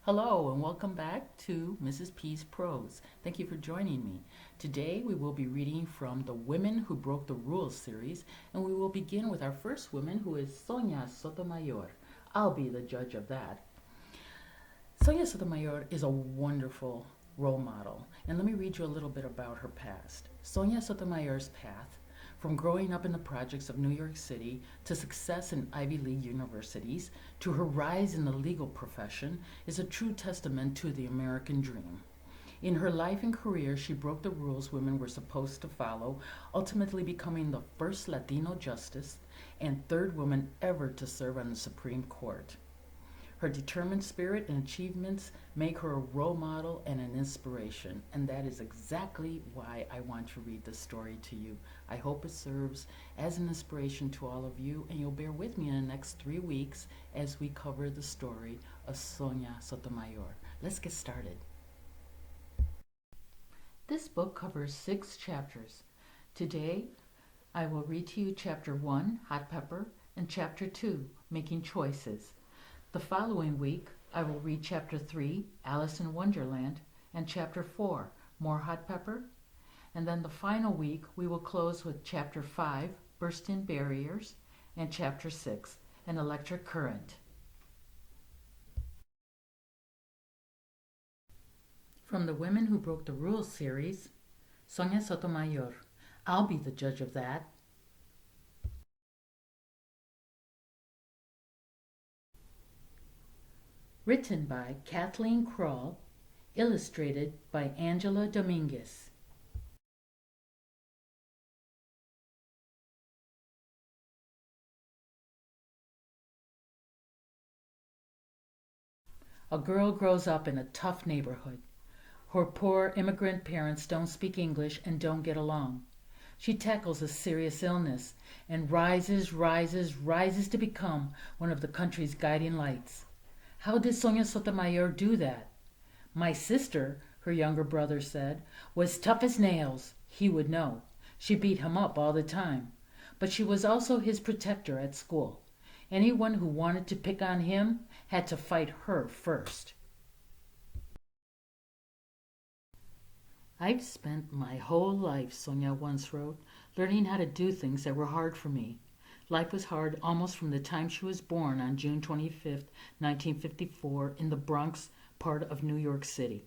Hello and welcome back to Mrs. P's Prose. Thank you for joining me. Today we will be reading from the Women Who Broke the Rules series, and we will begin with our first woman, who is Sonia Sotomayor. I'll be the judge of that. Sonia Sotomayor is a wonderful role model, and let me read you a little bit about her past. Sonia Sotomayor's path from growing up in the projects of New York City to success in Ivy League universities to her rise in the legal profession is a true testament to the American dream. In her life and career, she broke the rules women were supposed to follow, ultimately becoming the first Latino justice and third woman ever to serve on the Supreme Court. Her determined spirit and achievements make her a role model and an inspiration, and that is exactly why I want to read this story to you. I hope it serves as an inspiration to all of you, and you'll bear with me in the next 3 weeks as we cover the story of Sonia Sotomayor. Let's get started. This book covers 6 chapters. Today, I will read to you Chapter 1, Hot Pepper, and Chapter 2, Making Choices. The following week, I will read Chapter 3, Alice in Wonderland, and Chapter 4, More Hot Pepper. And then the final week, we will close with Chapter 5, Burst-in Barriers, and Chapter 6, An Electric Current. From the Women Who Broke the Rules series, Sonia Sotomayor. I'll be the judge of that. Written by Kathleen Kroll, illustrated by Angela Dominguez. A girl grows up in a tough neighborhood. Her poor immigrant parents don't speak English and don't get along. She tackles a serious illness and rises to become one of the country's guiding lights. How did Sonia Sotomayor do that? My sister, her younger brother said, was tough as nails. He would know. She beat him up all the time. But she was also his protector at school. Anyone who wanted to pick on him had to fight her first. I've spent my whole life, Sonia once wrote, learning how to do things that were hard for me. Life was hard almost from the time she was born on June 25, 1954, in the Bronx part of New York City.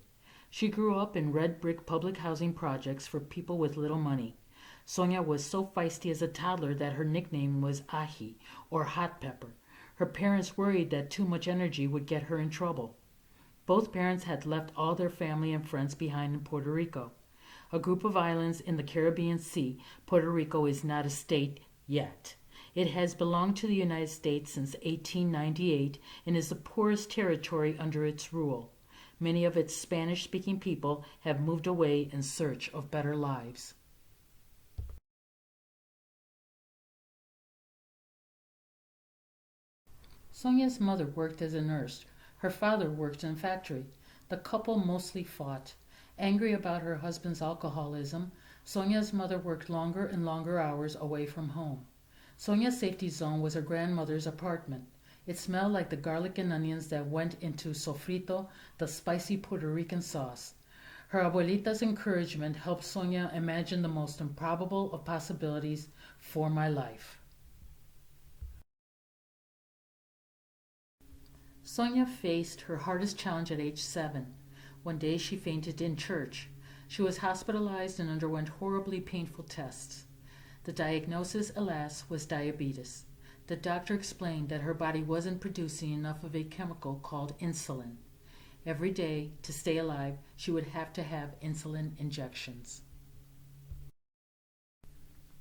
She grew up in red brick public housing projects for people with little money. Sonia was so feisty as a toddler that her nickname was Aji, or Hot Pepper. Her parents worried that too much energy would get her in trouble. Both parents had left all their family and friends behind in Puerto Rico. A group of islands in the Caribbean Sea, Puerto Rico is not a state yet. It has belonged to the United States since 1898 and is the poorest territory under its rule. Many of its Spanish-speaking people have moved away in search of better lives. Sonia's mother worked as a nurse. Her father worked in a factory. The couple mostly fought. Angry about her husband's alcoholism, Sonia's mother worked longer and longer hours away from home. Sonia's safety zone was her grandmother's apartment. It smelled like the garlic and onions that went into sofrito, the spicy Puerto Rican sauce. Her abuelita's encouragement helped Sonia imagine the most improbable of possibilities for my life. Sonia faced her hardest challenge at age 7. One day she fainted in church. She was hospitalized and underwent horribly painful tests. The diagnosis, alas, was diabetes. The doctor explained that her body wasn't producing enough of a chemical called insulin. Every day, to stay alive, she would have to have insulin injections.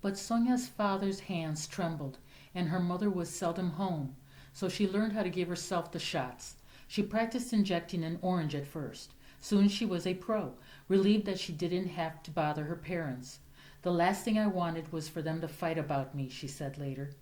But Sonia's father's hands trembled, and her mother was seldom home, so she learned how to give herself the shots. She practiced injecting an orange at first. Soon she was a pro, relieved that she didn't have to bother her parents. The last thing I wanted was for them to fight about me, she said later.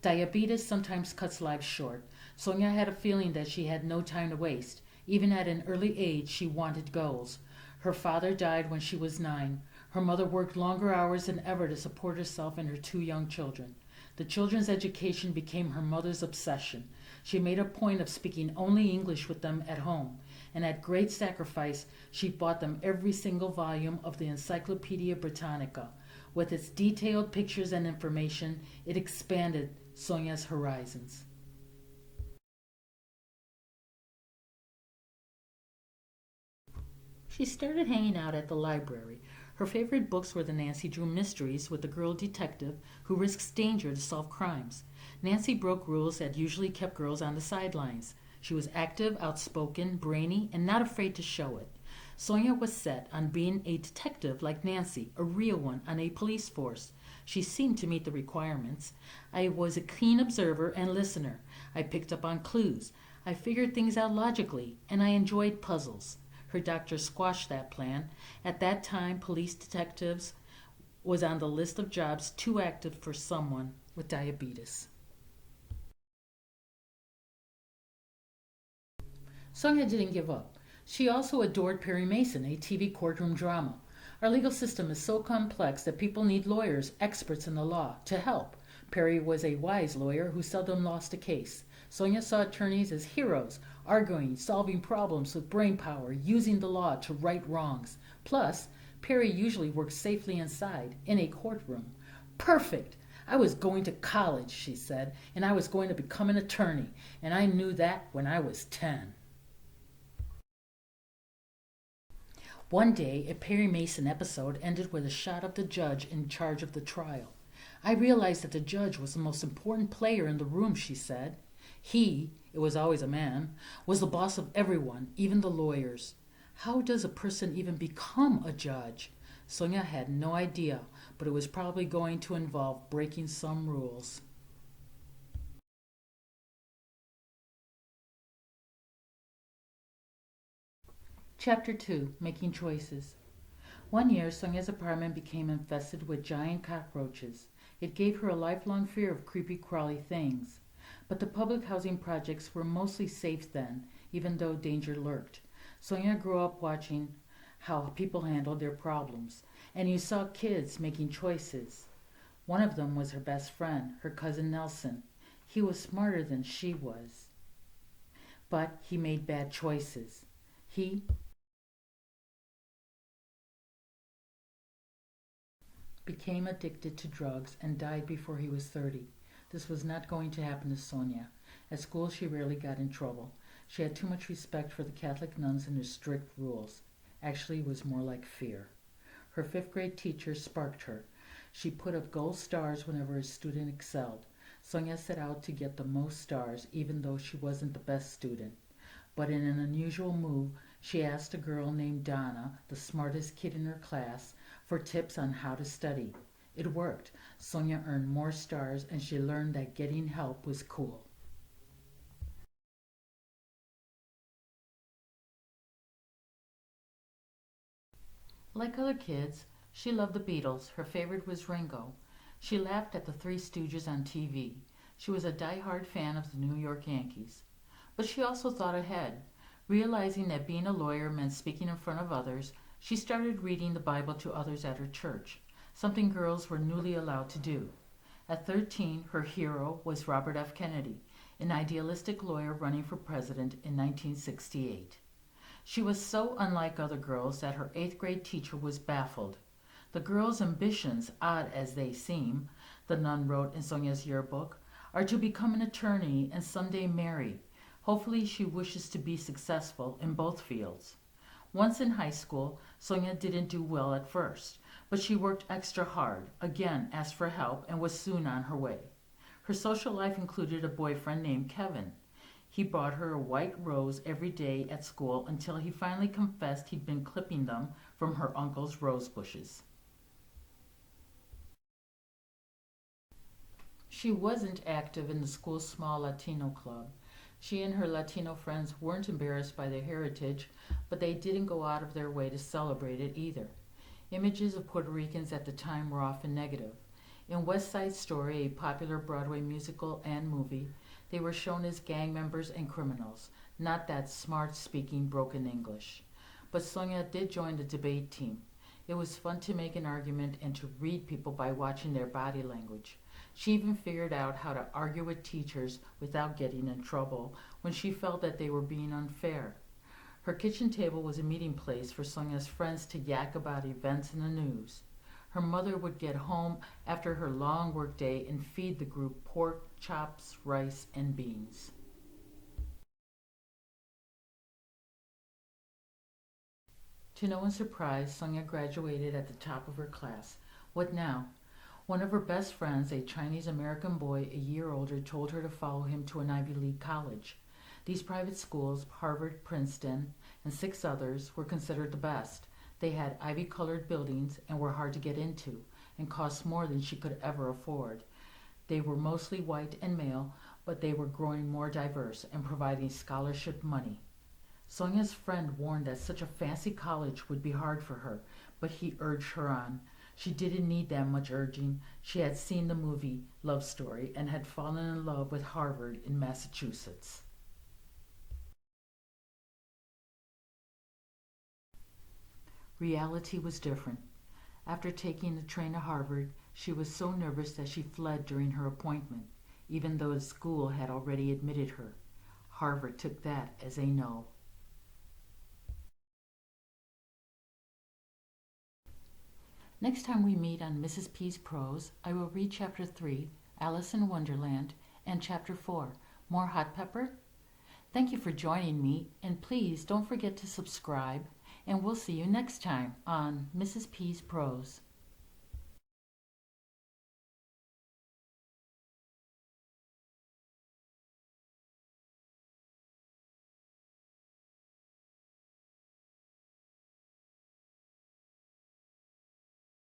Diabetes sometimes cuts lives short. Sonia had a feeling that she had no time to waste. Even at an early age, she wanted goals. Her father died when she was 9. Her mother worked longer hours than ever to support herself and her 2 young children. The children's education became her mother's obsession. She made a point of speaking only English with them at home. and at great sacrifice, she bought them every single volume of the Encyclopedia Britannica. With its detailed pictures and information, it expanded Sonia's horizons. She started hanging out at the library. Her favorite books were the Nancy Drew mysteries with the girl detective who risks danger to solve crimes. Nancy broke rules that usually kept girls on the sidelines. She was active, outspoken, brainy, and not afraid to show it. Sonia was set on being a detective like Nancy, a real one on a police force. She seemed to meet the requirements. I was a keen observer and listener. I picked up on clues. I figured things out logically, and I enjoyed puzzles. Her doctor squashed that plan. At that time, police detectives was on the list of jobs too active for someone with diabetes. Sonia didn't give up. She also adored Perry Mason, a TV courtroom drama. Our legal system is so complex that people need lawyers, experts in the law, to help. Perry was a wise lawyer who seldom lost a case. Sonia saw attorneys as heroes, arguing, solving problems with brain power, using the law to right wrongs. Plus, Perry usually worked safely inside, in a courtroom. Perfect! I was going to college, she said, and I was going to become an attorney, and I knew that when I was 10. One day, a Perry Mason episode ended with a shot of the judge in charge of the trial. I realized that the judge was the most important player in the room, she said. He, it was always a man, was the boss of everyone, even the lawyers. How does a person even become a judge? Sonia had no idea, but it was probably going to involve breaking some rules. Chapter 2, Making Choices. One year, Sonia's apartment became infested with giant cockroaches. It gave her a lifelong fear of creepy, crawly things. But the public housing projects were mostly safe then, even though danger lurked. Sonia grew up watching how people handled their problems, and you saw kids making choices. One of them was her best friend, her cousin Nelson. He was smarter than she was, but he made bad choices. He became addicted to drugs and died before he was 30. This was not going to happen to Sonia. At school, she rarely got in trouble. She had too much respect for the Catholic nuns and their strict rules. Actually, it was more like fear. Her fifth-grade teacher sparked her. She put up gold stars whenever a student excelled. Sonia set out to get the most stars, even though she wasn't the best student. But in an unusual move, she asked a girl named Donna, the smartest kid in her class, for tips on how to study. It worked. Sonia earned more stars, and she learned that getting help was cool. Like other kids, she loved the Beatles. Her favorite was Ringo. She laughed at the Three Stooges on TV. She was a die-hard fan of the New York Yankees. But she also thought ahead. Realizing that being a lawyer meant speaking in front of others, she started reading the Bible to others at her church, something girls were newly allowed to do. At 13, her hero was Robert F. Kennedy, an idealistic lawyer running for president in 1968. She was so unlike other girls that her 8th-grade teacher was baffled. The girl's ambitions, odd as they seem, the nun wrote in Sonia's yearbook, are to become an attorney and someday marry. Hopefully she wishes to be successful in both fields. Once in high school, Sonia didn't do well at first, but she worked extra hard, again asked for help, and was soon on her way. Her social life included a boyfriend named Kevin. He brought her a white rose every day at school until he finally confessed he'd been clipping them from her uncle's rose bushes. She wasn't active in the school's small Latino club. She and her Latino friends weren't embarrassed by their heritage, but they didn't go out of their way to celebrate it either. Images of Puerto Ricans at the time were often negative. In West Side Story, a popular Broadway musical and movie, they were shown as gang members and criminals, not that smart-speaking broken English. But Sonia did join the debate team. It was fun to make an argument and to read people by watching their body language. She even figured out how to argue with teachers without getting in trouble when she felt that they were being unfair. Her kitchen table was a meeting place for Sonia's friends to yak about events in the news. Her mother would get home after her long workday and feed the group pork, chops, rice, and beans. To no one's surprise, Sonia graduated at the top of her class. What now? One of her best friends, a Chinese American boy a year older, told her to follow him to an Ivy League college. These private schools, Harvard, Princeton, and 6 others, were considered the best. They had ivy-colored buildings and were hard to get into, and cost more than she could ever afford. They were mostly white and male, but they were growing more diverse and providing scholarship money. Sonia's friend warned that such a fancy college would be hard for her, but he urged her on. She didn't need that much urging. She had seen the movie Love Story and had fallen in love with Harvard in Massachusetts. Reality was different. After taking the train to Harvard, she was so nervous that she fled during her appointment, even though the school had already admitted her. Harvard took that as a no. Next time we meet on Mrs. P's Prose, I will read Chapter 3, Alice in Wonderland, and Chapter 4, More Hot Pepper? Thank you for joining me, and please don't forget to subscribe, and we'll see you next time on Mrs. P's Prose.